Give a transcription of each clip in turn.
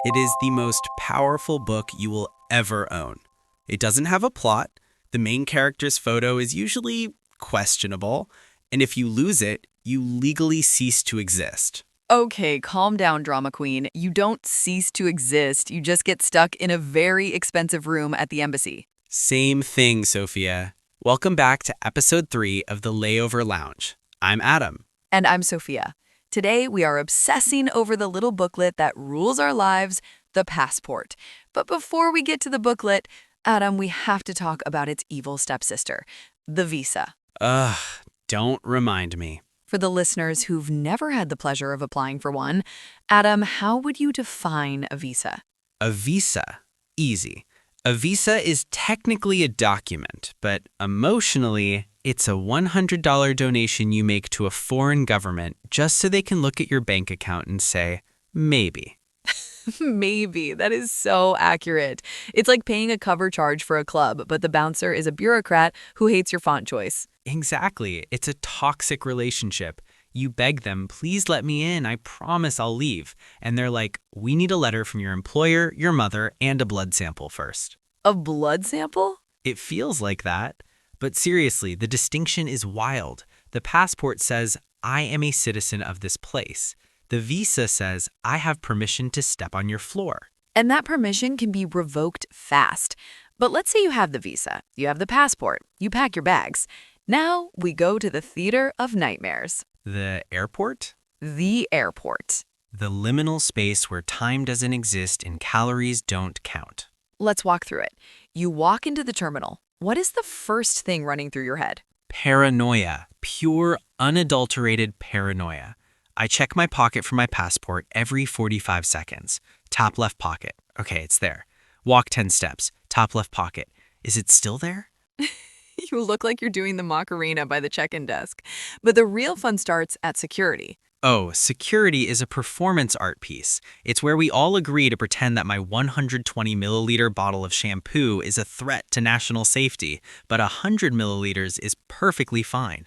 It is the most powerful book you will ever own. It doesn't have a plot, the main character's photo is usually questionable, and if you lose it, you legally cease to exist. Okay, calm down, drama queen. You don't cease to exist. You just get stuck in a very expensive room at the embassy. Same thing, Sophia. Welcome back to episode 3 of the Layover Lounge. I'm Adam. And I'm Sophia. Today, we are obsessing over the little booklet that rules our lives, the passport. But before we get to the booklet, Adam, we have to talk about its evil stepsister, the visa. Ugh, don't remind me. For the listeners who've never had the pleasure of applying for one, Adam, how would you define a visa? A visa. Easy. A visa is technically a document, but emotionally, it's a $100 donation you make to a foreign government just so they can look at your bank account and say, maybe. Maybe. That is so accurate. It's like paying a cover charge for a club, but the bouncer is a bureaucrat who hates your font choice. Exactly. It's a toxic relationship. You beg them, please let me in, I promise I'll leave. And they're like, we need a letter from your employer, your mother, and a blood sample first. A blood sample? It feels like that. But seriously, the distinction is wild. The passport says, I am a citizen of this place. The visa says, I have permission to step on your floor. And that permission can be revoked fast. But let's say you have the visa, you have the passport, you pack your bags. Now we go to the theater of nightmares. The airport? The airport. The liminal space where time doesn't exist and calories don't count. Let's walk through it. You walk into the terminal. What is the first thing running through your head? Paranoia. Pure, unadulterated paranoia. I check my pocket for my passport every 45 seconds. Top left pocket. Okay, it's there. Walk 10 steps. Top left pocket. Is it still there? You look like you're doing the Macarena by the check-in desk. But the real fun starts at security. Oh, security is a performance art piece. It's where we all agree to pretend that my 120 milliliter bottle of shampoo is a threat to national safety, but 100 milliliters is perfectly fine.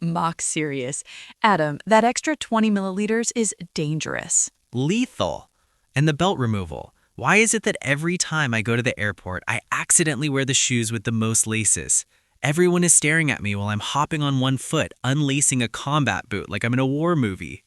Mock serious. Adam, that extra 20 milliliters is dangerous. Lethal. And the belt removal. Why is it that every time I go to the airport, I accidentally wear the shoes with the most laces? Everyone is staring at me while I'm hopping on one foot, unlacing a combat boot like I'm in a war movie.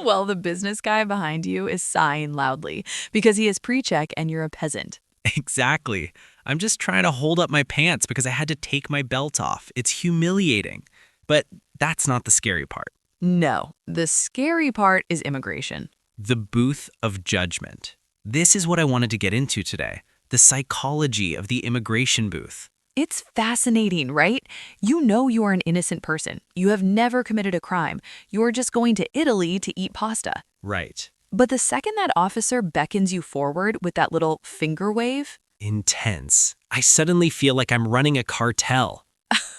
Well, the business guy behind you is sighing loudly because he has pre-check and you're a peasant. Exactly. I'm just trying to hold up my pants because I had to take my belt off. It's humiliating. But that's not the scary part. No, the scary part is immigration. The booth of judgment. This is what I wanted to get into today. The psychology of the immigration booth. It's fascinating, right? You know you are an innocent person. You have never committed a crime. You're just going to Italy to eat pasta. Right. But the second that officer beckons you forward with that little finger wave... Intense. I suddenly feel like I'm running a cartel.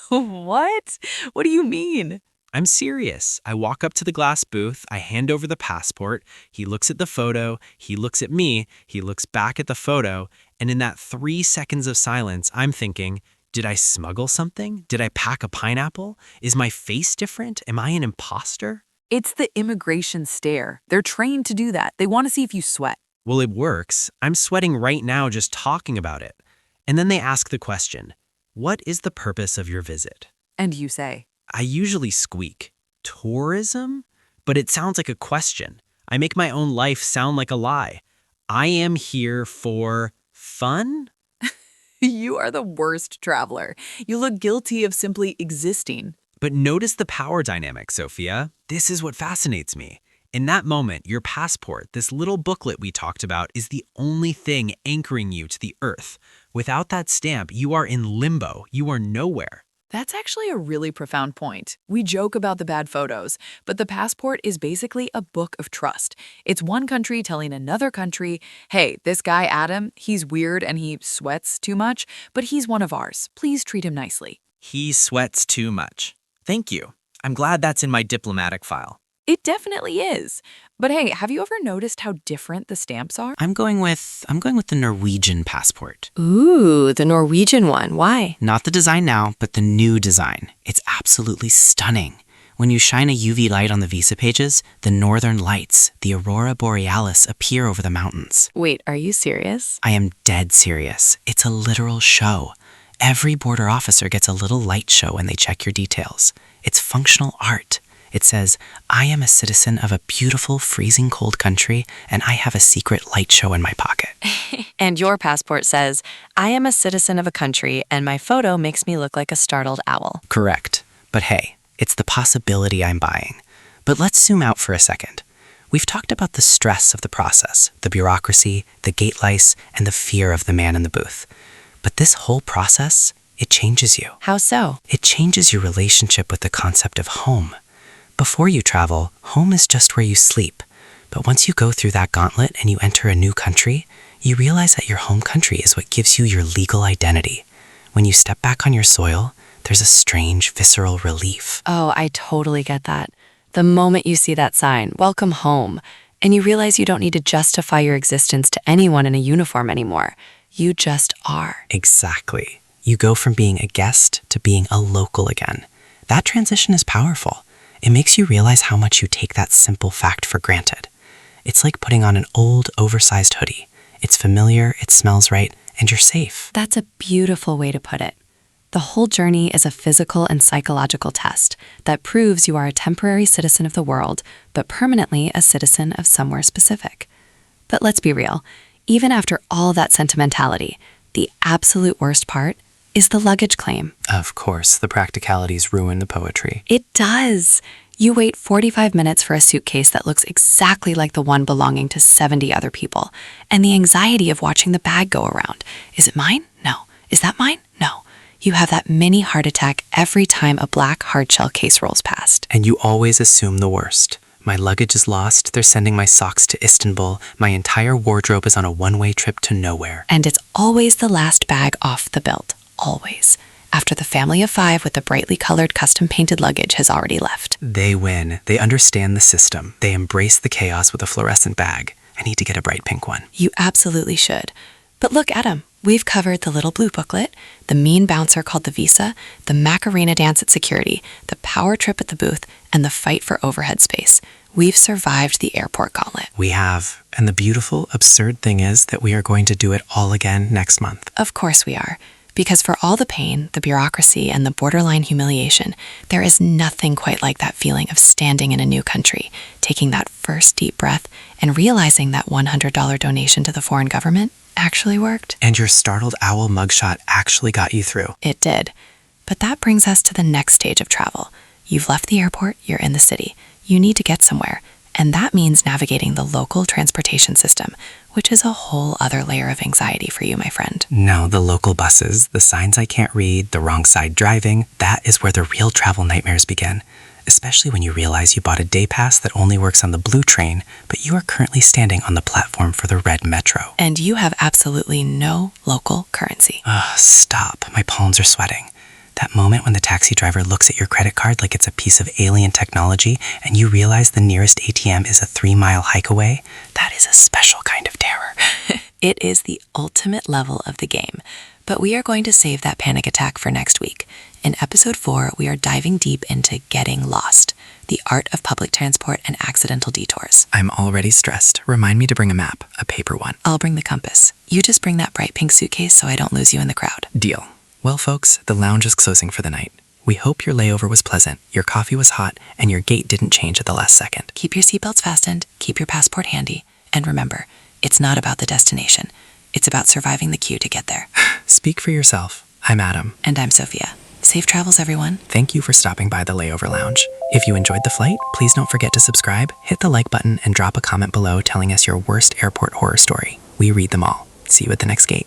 What? What do you mean? I'm serious. I walk up to the glass booth, I hand over the passport, he looks at the photo, he looks at me, he looks back at the photo, and in that 3 seconds of silence, I'm thinking, did I smuggle something? Did I pack a pineapple? Is my face different? Am I an imposter? It's the immigration stare. They're trained to do that. They want to see if you sweat. Well, it works. I'm sweating right now just talking about it. And then they ask the question, what is the purpose of your visit? And you say, I usually squeak, tourism? But it sounds like a question. I make my own life sound like a lie. I am here for fun? you are the worst traveler. You look guilty of simply existing. But notice the power dynamic, Sophia. This is what fascinates me. In that moment, your passport, this little booklet we talked about, is the only thing anchoring you to the earth. Without that stamp, you are in limbo. You are nowhere. That's actually a really profound point. We joke about the bad photos, but the passport is basically a book of trust. It's one country telling another country, hey, this guy Adam, he's weird and he sweats too much, but he's one of ours. Please treat him nicely. He sweats too much. Thank you. I'm glad that's in my diplomatic file. It definitely is. But hey, have you ever noticed how different the stamps are? I'm going with the Norwegian passport. Ooh, the Norwegian one. Why? Not the design now, but the new design. It's absolutely stunning. When you shine a UV light on the visa pages, the northern lights, the aurora borealis, appear over the mountains. Wait, are you serious? I am dead serious. It's a literal show. Every border officer gets a little light show when they check your details. It's functional art. It says, I am a citizen of a beautiful, freezing cold country, and I have a secret light show in my pocket. And your passport says, I am a citizen of a country, and my photo makes me look like a startled owl. Correct. But hey, it's the possibility I'm buying. But let's zoom out for a second. We've talked about the stress of the process, the bureaucracy, the gate lice, and the fear of the man in the booth. But this whole process, it changes you. How so? It changes your relationship with the concept of home. Before you travel, home is just where you sleep. But once you go through that gauntlet and you enter a new country, you realize that your home country is what gives you your legal identity. When you step back on your soil, there's a strange, visceral relief. Oh, I totally get that. The moment you see that sign, welcome home, and you realize you don't need to justify your existence to anyone in a uniform anymore. You just are. Exactly. You go from being a guest to being a local again. That transition is powerful. It makes you realize how much you take that simple fact for granted. It's like putting on an old, oversized hoodie. It's familiar, it smells right, and you're safe. That's a beautiful way to put it. The whole journey is a physical and psychological test that proves you are a temporary citizen of the world, but permanently a citizen of somewhere specific. But let's be real. Even after all that sentimentality, the absolute worst part is the luggage claim. Of course, the practicalities ruin the poetry. It does. You wait 45 minutes for a suitcase that looks exactly like the one belonging to 70 other people, and the anxiety of watching the bag go around. Is it mine? No. Is that mine? No. You have that mini heart attack every time a black hardshell case rolls past. And you always assume the worst. My luggage is lost, they're sending my socks to Istanbul, my entire wardrobe is on a one-way trip to nowhere. And it's always the last bag off the belt. Always. After the family of 5 with the brightly colored custom-painted luggage has already left. They win. They understand the system. They embrace the chaos with a fluorescent bag. I need to get a bright pink one. You absolutely should. But look, Adam, we've covered the little blue booklet, the mean bouncer called the visa, the Macarena dance at security, the power trip at the booth, and the fight for overhead space. We've survived the airport gauntlet. We have. And the beautiful, absurd thing is that we are going to do it all again next month. Of course we are. Because for all the pain, the bureaucracy, and the borderline humiliation, there is nothing quite like that feeling of standing in a new country, taking that first deep breath, and realizing that $100 donation to the foreign government actually worked. And your startled owl mugshot actually got you through. It did. But that brings us to the next stage of travel. You've left the airport, you're in the city. You need to get somewhere. And that means navigating the local transportation system, which is a whole other layer of anxiety for you, my friend. No, the local buses, the signs I can't read, the wrong side driving, that is where the real travel nightmares begin. Especially when you realize you bought a day pass that only works on the blue train, but you are currently standing on the platform for the red metro. And you have absolutely no local currency. Stop. My palms are sweating. That moment when the taxi driver looks at your credit card like it's a piece of alien technology and you realize the nearest ATM is a 3-mile hike away, that is a special kind of terror. It is the ultimate level of the game. But we are going to save that panic attack for next week. In episode 4, we are diving deep into getting lost, the art of public transport and accidental detours. I'm already stressed. Remind me to bring a map, a paper one. I'll bring the compass. You just bring that bright pink suitcase so I don't lose you in the crowd. Deal. Well, folks, the lounge is closing for the night. We hope your layover was pleasant, your coffee was hot, and your gate didn't change at the last second. Keep your seatbelts fastened, keep your passport handy, and remember, it's not about the destination. It's about surviving the queue to get there. Speak for yourself. I'm Adam. And I'm Sophia. Safe travels, everyone. Thank you for stopping by the Layover Lounge. If you enjoyed the flight, please don't forget to subscribe, hit the like button, and drop a comment below telling us your worst airport horror story. We read them all. See you at the next gate.